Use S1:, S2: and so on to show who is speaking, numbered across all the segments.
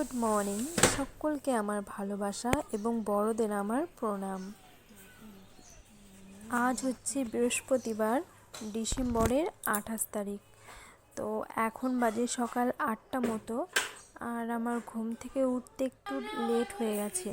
S1: Good morning. সকলকে আমার ভালোবাসা এবং বড়দের আমার প্রণাম। আজ হচ্ছে বৃহস্পতিবার, ডিসেম্বরের 28 তারিখ। তো এখন বাজে সকাল 8টা মতো, আর আমার ঘুম থেকে উঠতে একটু লেট হয়ে গেছে।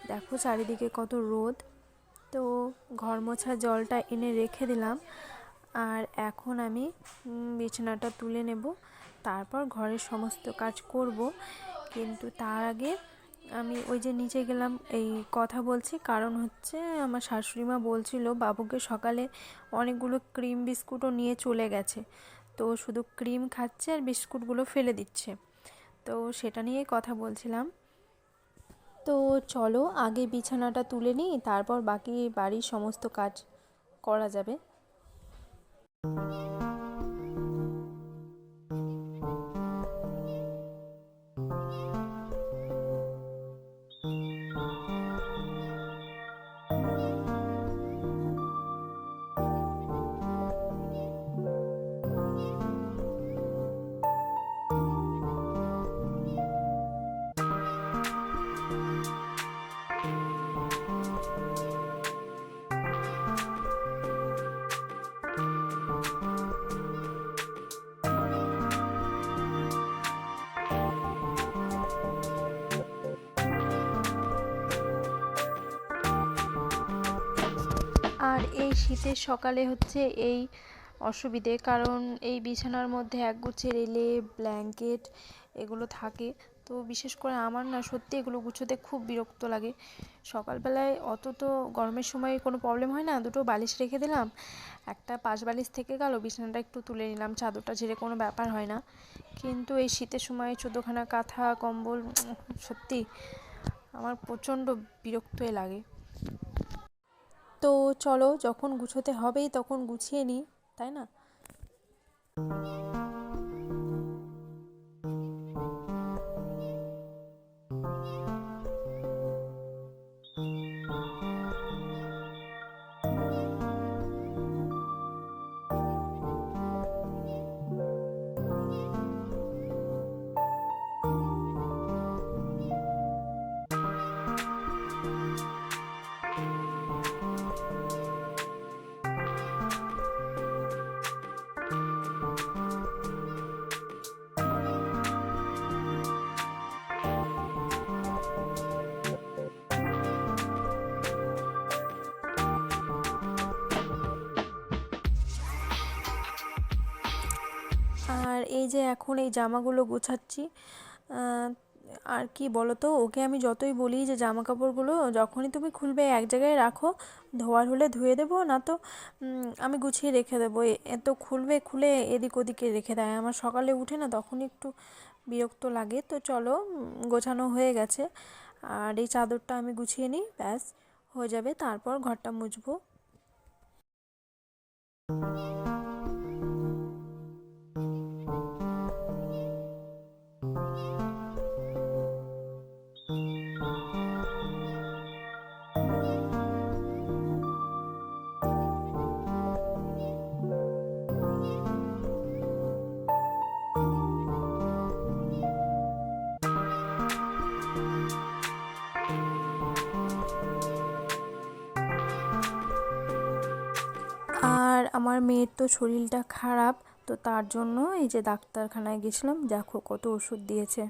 S1: দেখো চারিদিকে কত রোদ। তো ঘর মোছা জলটা এনে রেখে দিলাম, আর এখন আমি বিছানাটা তুলে নেব, তারপর ঘরের সমস্ত কাজ করব। কিন্তু তার আগে আমি ওই যে নিচে গেলাম, এই কথা বলছি কারণ হচ্ছে আমার শাশুড়ি মা বলছিল বাবুকে সকালে অনেকগুলো ক্রিম বিস্কুটও নিয়ে চলে গেছে, তো শুধু ক্রিম খাচ্ছে আর বিস্কুটগুলো ফেলে দিচ্ছে। তো সেটা নিয়ে কথা বলছিলাম। তো চলো আগে বিছানাটা তুলে নিই, তারপর বাকি বাড়ির সমস্ত কাজ করা যাবে। আর এই শীতের সকালে হচ্ছে এই অসুবিধে, কারণ এই বিছানার মধ্যে একগুচ্ছ রেলে ব্ল্যাঙ্কেট এগুলো থাকে। তো বিশেষ করে আমার না সত্যি এগুলো গুছোতে খুব বিরক্ত লাগে। সকালবেলায় অত তো গরমের সময় কোনো প্রবলেম হয় না, দুটো বালিশ রেখে দিলাম, একটা পাশ বালিশ থেকে গেল, বিছানাটা একটু তুলে নিলাম, চাদরটা ঝেড়ে কোনো ব্যাপার হয় না। কিন্তু এই শীতের সময় 14খানা কাঁথা কম্বল, সত্যি আমার প্রচণ্ড বিরক্তই লাগে। তো চলো, যখন গুছোতে হবেই তখন গুছিয়ে নিই, তাই না? আর এই যে এখন এই জামাগুলো গোছাচ্ছি। আর কি বলো তো, ওকে আমি যতই বলি যে জামা কাপড়গুলো যখনই তুমি খুলবে এক জায়গায় রাখো, ধোয়ার হলে ধুয়ে দেবো, না তো আমি গুছিয়ে রেখে দেবো। এত খুলবে, খুলে এদিক ওদিকে রেখে দেয়। আমার সকালে উঠে না তখনই একটু বিরক্ত লাগে। তো চলো, গোছানো হয়ে গেছে, আর এই চাদরটা আমি গুছিয়ে নিই, ব্যাস হয়ে যাবে, তারপর ঘরটা মুছবো। আর আমার মেয়ের তো শরীরটা খারাপ, তো তার জন্য এই যে ডাক্তারখানায় গেছিলাম, দেখো কত ওষুধ দিয়েছে।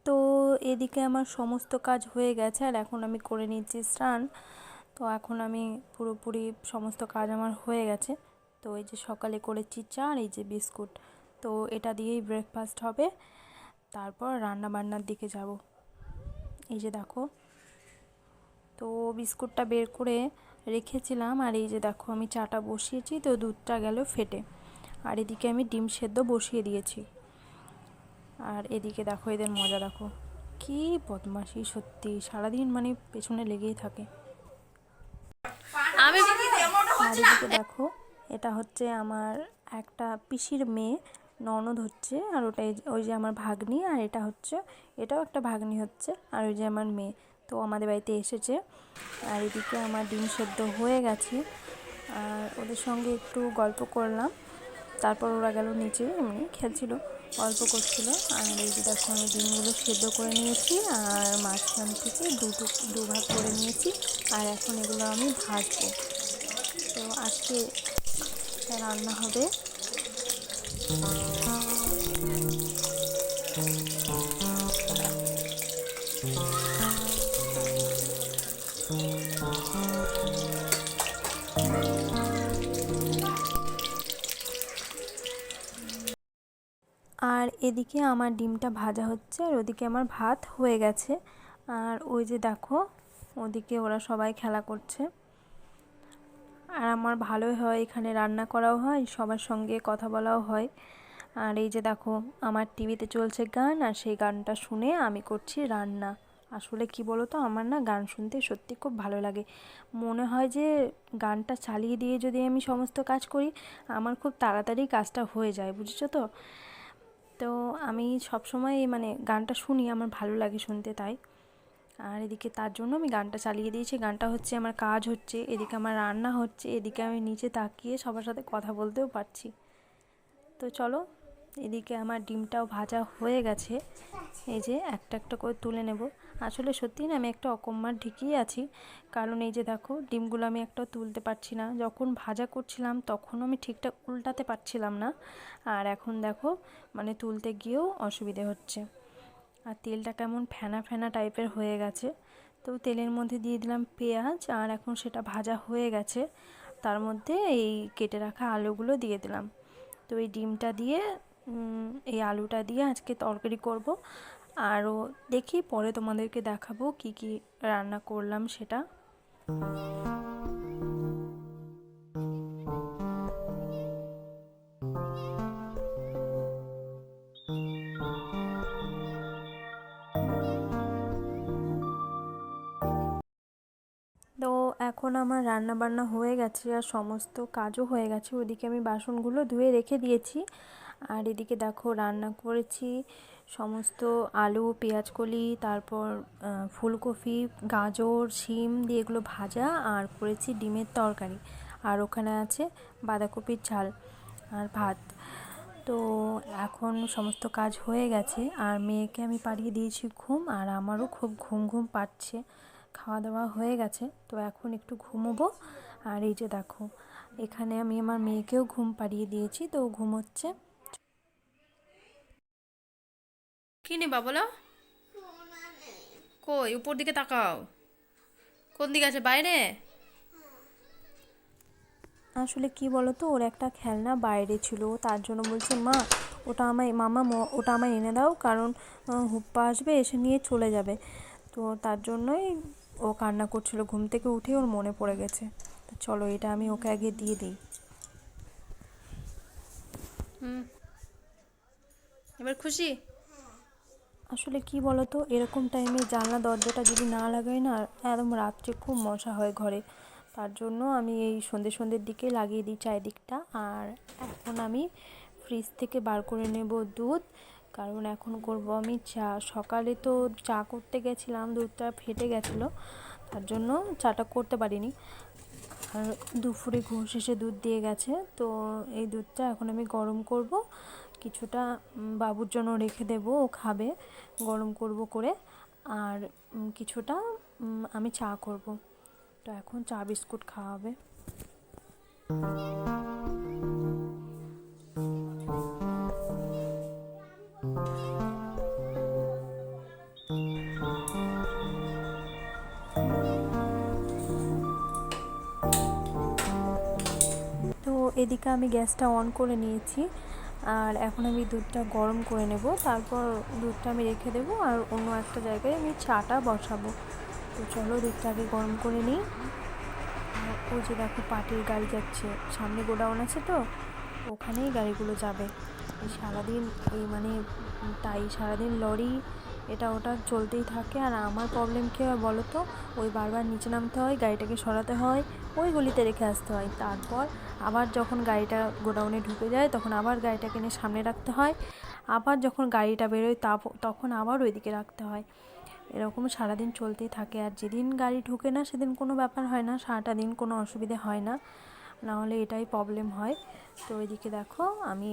S1: তো এদিকে আমার সমস্ত কাজ হয়ে গেছে, আর এখন আমি করে নিচ্ছি স্নান। তো এখন আমি পুরোপুরি সমস্ত কাজ আমার হয়ে গেছে। তো এই যে সকালে করেছি চা আর এই যে বিস্কুট, তো এটা দিয়েই ব্রেকফাস্ট হবে, তারপর রান্না বান্নার দিকে যাব। এই যে দেখো, তো বিস্কুটটা বের করে রেখেছিলাম, আর এই যে দেখো আমি চাটা বসিয়েছি, তো দুধটা গেল ফেটে। আর এদিকে আমি ডিম সেদ্ধ বসিয়ে দিয়েছি। আর এদিকে দেখো এদের মজা দেখো, কি বদমাশি, সত্যি সারাদিন মানে পেছনে লেগেই থাকে।
S2: আমি
S1: আর এদিকে দেখো, এটা হচ্ছে আমার একটা পিসির মেয়ে, ননদ হচ্ছে, আর ওটাই ওই যে আমার ভাগ্নি, আর এটাও একটা ভাগ্নি হচ্ছে, আর ওই যে আমার মেয়ে। তো আমাদের বাড়িতে এসেছে। আর এদিকে আমার ডিম সেদ্ধ হয়ে গেছে, আর ওদের সঙ্গে একটু গল্প করলাম। তারপর ওরা গেল নিচে, এমনি খেলছিল, গল্প করছিল। আর এই যে দেখো, আমি ডিমগুলো সেদ্ধ করে নিয়েছি, আর মাঝখান থেকে দুভাগ করে নিয়েছি। আর এখন এগুলো আমি ভাজবো। তো আজকে রান্না হবে। আর এদিকে আমার ডিমটা ভাজা হচ্ছে, আর ওদিকে আমার ভাত হয়ে গেছে। আর ওই যে দেখো, ওদিকে ওরা সবাই খেলা করছে। আর আমার ভালোই হয়, এখানে রান্না করাও হয়, সবার সঙ্গে কথা বলাও হয়। আর এই যে দেখো, আমার টিভিতে চলছে গান, আর সেই গানটা শুনে আমি করছি রান্না। আসলে কি বলো তো, আমার না গান শুনতে সত্যি খুব ভালো লাগে। মনে হয় যে গানটা চালিয়ে দিয়ে যদি আমি সমস্ত কাজ করি, আমার খুব তাড়াতাড়ি কাজটা হয়ে যায়, বুঝেছো তো। তো আমি সবসময় মানে গানটা শুনি, আমার ভালো লাগে শুনতে, তাই। আর এদিকে তার জন্য আমি গানটা চালিয়ে দিয়েছি। গানটা হচ্ছে, আমার কাজ হচ্ছে, এদিকে আমার রান্না হচ্ছে, এদিকে আমি নিচে তাকিয়ে সবার সাথে কথা বলতেও পারছি। তো চলো, এদিকে আমার ডিমটাও ভাজা হয়ে গেছে। এই যে একটা একটা করে তুলে নেব। আসলে সত্যি না, আমি একটা অকম্মার ঢিকেই আছি। কারণ এই যে দেখো, ডিমগুলো আমি একটাও তুলতে পারছি না। যখন ভাজা করছিলাম তখনও আমি ঠিকঠাক উল্টাতে পারছিলাম না, আর এখন দেখো, মানে তুলতে গিয়েও অসুবিধে হচ্ছে। আর তেলটা কেমন ফেনা ফেনা টাইপের হয়ে গেছে। তো তেলের মধ্যে দিয়ে দিলাম পেঁয়াজ, আর এখন সেটা ভাজা হয়ে গেছে। তার মধ্যে এই কেটে রাখা আলুগুলো দিয়ে দিলাম। তো এই ডিমটা দিয়ে, এই আলুটা দিয়ে আজকে তরকারি করব। আরও দেখি পরে তোমাদেরকে দেখাবো কি কি রান্না করলাম সেটা। তো এখন আমার রান্না বান্না হয়ে গেছে, আর সমস্ত কাজও হয়ে গেছে। ওদিকে আমি বাসনগুলো ধুয়ে রেখে দিয়েছি। আর এদিকে দেখো, রান্না করেছি সমস্ত আলু, পেঁয়াজকলি, তারপর ফুলকপি, গাজর, শিম দিয়ে এগুলো ভাজা, আর করেছি ডিমের তরকারি। আর ওখানে আছে বাঁধাকপির ঝাল আর ভাত। তো এখন সমস্ত কাজ হয়ে গেছে, আর মেয়েকে আমি পাঠিয়ে দিয়েছি ঘুম, আর আমারও খুব ঘুম ঘুম পাচ্ছে। খাওয়া দাওয়া হয়ে গেছে, তো এখন একটু ঘুমোবো। আর এই যে দেখো, এখানে আমি আমার মেয়েকেও ঘুম পাড়িয়ে দিয়েছি, তো ঘুমোচ্ছে। কি নেবা বলো? কই, উপর দিকে তাকাও। কোন দিকে আছে, বাইরে? আসলে কি বলতো, ওর একটা খেলনা বাইরে ছিল, তার জন্য বলছে, মা ওটা আমায়, ওটা আমায় এনে দাও, কারণ হুপ্পা আসবে, এসে নিয়ে চলে যাবে। তো তার জন্যই ও কান্না করছিল। ঘুম থেকে উঠে ওর মনে পড়ে গেছে। তো চলো, এটা আমি ওকে আগে দিয়ে দিই। এবার খুশি? আসলে কি বলতো, এরকম টাইমে জানলা দরজাটা যদি না লাগাই না, একদম রাত্রে খুব মশা হয় ঘরে। তার জন্য আমি এই সন্ধ্যের দিকে লাগিয়ে দিই চারিদিকটা। আর এখন আমি ফ্রিজ থেকে বার করে নেব দুধ, কারণ এখন করব আমি চা। সকালে তো চা করতে গেছিলাম, দুধটা ফেটে গেছিলো, তার জন্য চাটা করতে পারিনি। আর দুপুরে ঘুম শেষে দুধ দিয়ে গেছে, তো এই দুধটা এখন আমি গরম করব, কিছুটা বাবুর জন্য রেখে দেব, ও খাবে, গরম করব করে। আর কিছুটা আমি চা করব। তো এখন চা বিস্কুট খাওয়া হবে। তো এদিকে আমি গ্যাসটা অন করে নিয়েছি, আর এখন আমি দুধটা গরম করে নেব। তারপর দুধটা আমি রেখে দেবো, আর অন্য একটা জায়গায় আমি চাটা বসাবো। তো চলো, দুধটা আগে গরম করে নিই। আর ওই যে দেখো, পাটির গাড়ি যাচ্ছে, সামনে গোডাউন আছে, তো ওখানেই গাড়িগুলো যাবে। এই সারাদিন এই মানে তাই সারাদিন লরি, এটা ওটা চলতেই থাকে। আর আমার প্রবলেম কী হয় বলো তো, ওই বারবার নিচে নামতে হয়, গাড়িটাকে সরাতে হয়, ওই গলিতে রেখে আসতে হয়, তারপর আবার যখন গাড়িটা গোডাউনে ঢুকে যায় তখন আবার গাড়িটাকে নিয়ে সামনে রাখতে হয়, আবার যখন গাড়িটা বেরোয় তখন আবার ওইদিকে রাখতে হয়। এরকম সারাদিন চলতেই থাকে। আর যেদিন গাড়ি ঢুকে না সেদিন কোনো ব্যাপার হয় না, সারাটা দিন কোনো অসুবিধে হয় না, নাহলে এটাই প্রবলেম হয়। তো ওইদিকে দেখো আমি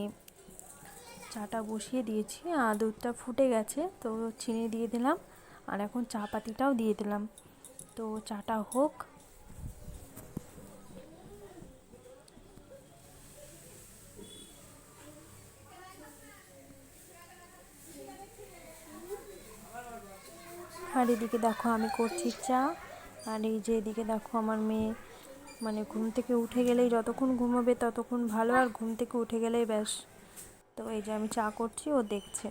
S1: চাটা বসিয়ে দিয়েছি, আর দুধটা ফুটে গেছে, তো চিনি দিয়ে দিলাম, আর এখন চা পাতিটাও দিয়ে দিলাম। তো চাটা হোক। আর এদিকে দেখো আমি করছি চা। আর এই যে এদিকে দেখো আমার মেয়ে মানে ঘুম থেকে উঠে গেলেই, যতক্ষণ ঘুমাবে ততক্ষণ ভালো, আর ঘুম থেকে উঠে গেলেই ব্যাস। তো এই যে আমি চা করছি, ও দেখছে।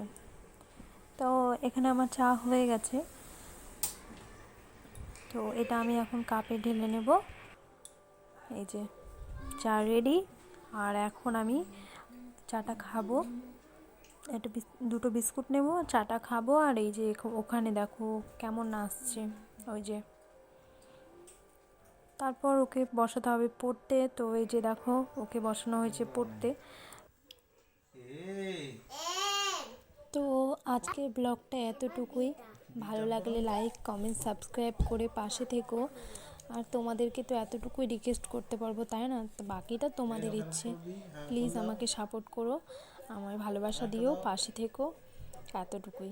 S1: তো এখানে আমার চা হয়ে গেছে, তো এটা আমি এখন কাপে ঢেলে নেব। এই যে চা রেডি। আর এখন আমি চাটা খাবো, একটা দুটো বিস্কুট নেব, চাটা খাবো। আর এই যে ওখানে দেখো কেমন নাচছে, ওই যে। তারপর ওকে বসাতে হবে পড়তে, তো এই যে দেখো ওকে বসানো হয়েছে পড়তে। তো আজকের ব্লগটা এতটুকুই। ভালো লাগলে লাইক কমেন্ট সাবস্ক্রাইব করে পাশে থেকো। আর তোমাদেরকে তো এতটুকুই রিকোয়েস্ট করতে পারবো, তাই না? তো বাকিটা তোমাদের ইচ্ছে। প্লিজ আমাকে সাপোর্ট করো, আমার ভালোবাসা দিও, পাশে থেকো, এতটুকুই।